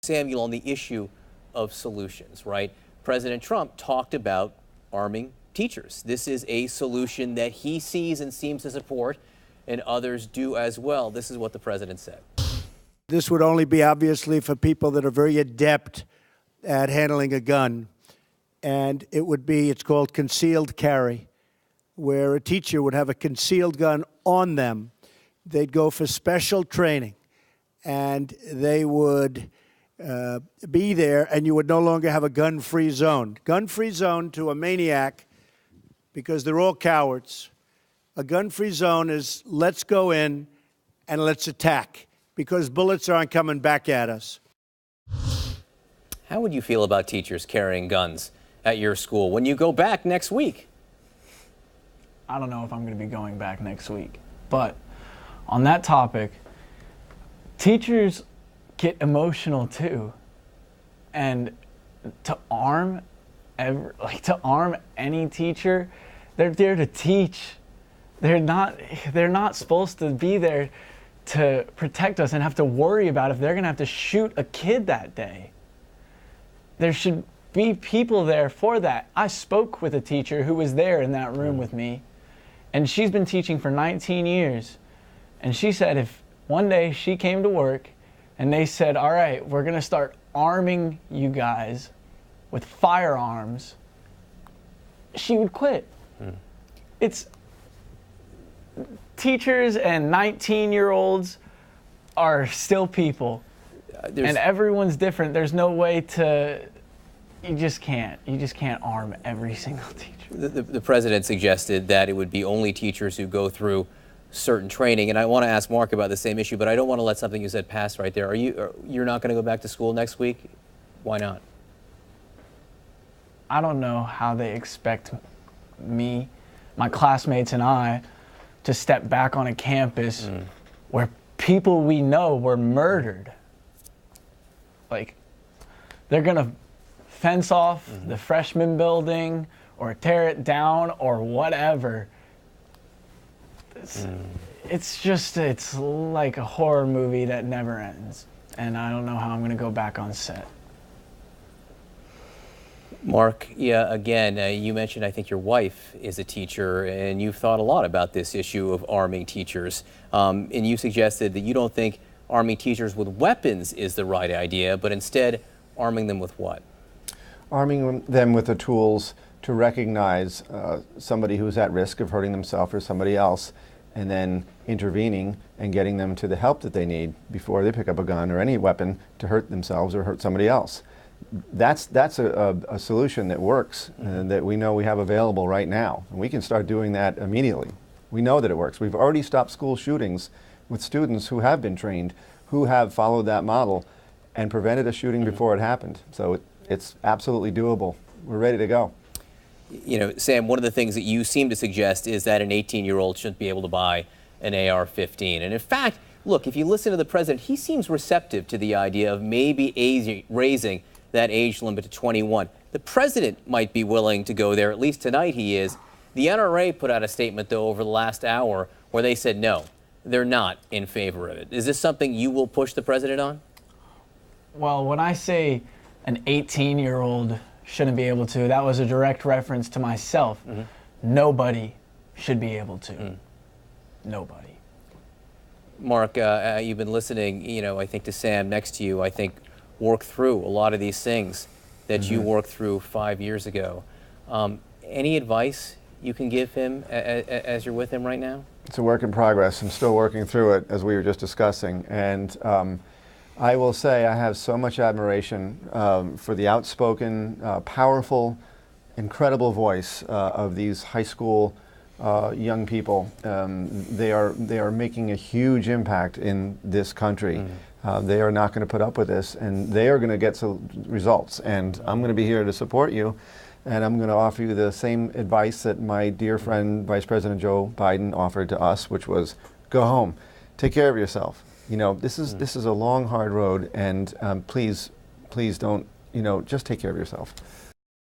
Samuel, on the issue of solutions, right? President Trump talked about arming teachers. This is a solution that he sees and seems to support, and others do as well. This is what the president said. This would only be obviously for people that are very adept at handling a gun. And it would be, it's called concealed carry, where a teacher would have a concealed gun on them. They'd go for special training, and they would be there, and you would no longer have a gun-free zone. Gun-free zone to a maniac, because they're all cowards. A gun-free zone is let's go in and let's attack, because bullets aren't coming back at us. How would you feel about teachers carrying guns at your school when you go back next week? I don't know if I'm going to be going back next week, but on that topic, teachers get emotional too, and to arm any teacher, they're there to teach. They're not supposed to be there to protect us and have to worry about if they're going to have to shoot a kid that day. There should be people there for that. I spoke with a teacher who was there in that room with me, and she's been teaching for 19 years. And she said if one day she came to work and they said, all right, we're going to start arming you guys with firearms, she would quit. It's teachers and 19-year-olds are still people. And everyone's different. There's no way to, you just can't arm every single teacher. The president suggested that it would be only teachers who go through certain training. And I want to ask Mark about the same issue, but I don't want to let something you said pass right there. You're not going to go back to school next week? Why not? I don't know how they expect me, my classmates and I, to step back on a campus where people we know were murdered. Like, they're going to fence off the freshman building or tear it down or whatever. It's like a horror movie that never ends. And I don't know how I'm going to go back on set. Mark, yeah, again, you mentioned, I think your wife is a teacher, and you've thought a lot about this issue of arming teachers. And you suggested that you don't think arming teachers with weapons is the right idea, but instead arming them with what? Arming them with the tools to recognize somebody who's at risk of hurting themselves or somebody else, and then intervening and getting them to the help that they need before they pick up a gun or any weapon to hurt themselves or hurt somebody else. That's a solution that works and that we know we have available right now. And we can start doing that immediately. We know that it works. We've already stopped school shootings with students who have been trained, who have followed that model and prevented a shooting before it happened. So it's absolutely doable. We're ready to go. You know, Sam, one of the things that you seem to suggest is that an 18-year-old shouldn't be able to buy an AR-15. And in fact, look, if you listen to the president, he seems receptive to the idea of maybe raising that age limit to 21. The president might be willing to go there, at least tonight he is. The NRA put out a statement, though, over the last hour where they said no, they're not in favor of it. Is this something you will push the president on? Well, when I say an 18-year-old shouldn't be able to, that was a direct reference to myself. Nobody should be able to. Nobody. Mark, you've been listening, you know, I think to Sam next to you, I think work through a lot of these things that you worked through 5 years ago. Any advice you can give him as you're with him right now? It's a work in progress. I'm still working through it, as we were just discussing. And I will say I have so much admiration for the outspoken, powerful, incredible voice of these high school young people. They are making a huge impact in this country. They are not going to put up with this, and they are going to get some results. And I'm going to be here to support you, and I'm going to offer you the same advice that my dear friend Vice President Joe Biden offered to us, which was go home, take care of yourself. You know, this is a long, hard road, and please don't, you know, just take care of yourself.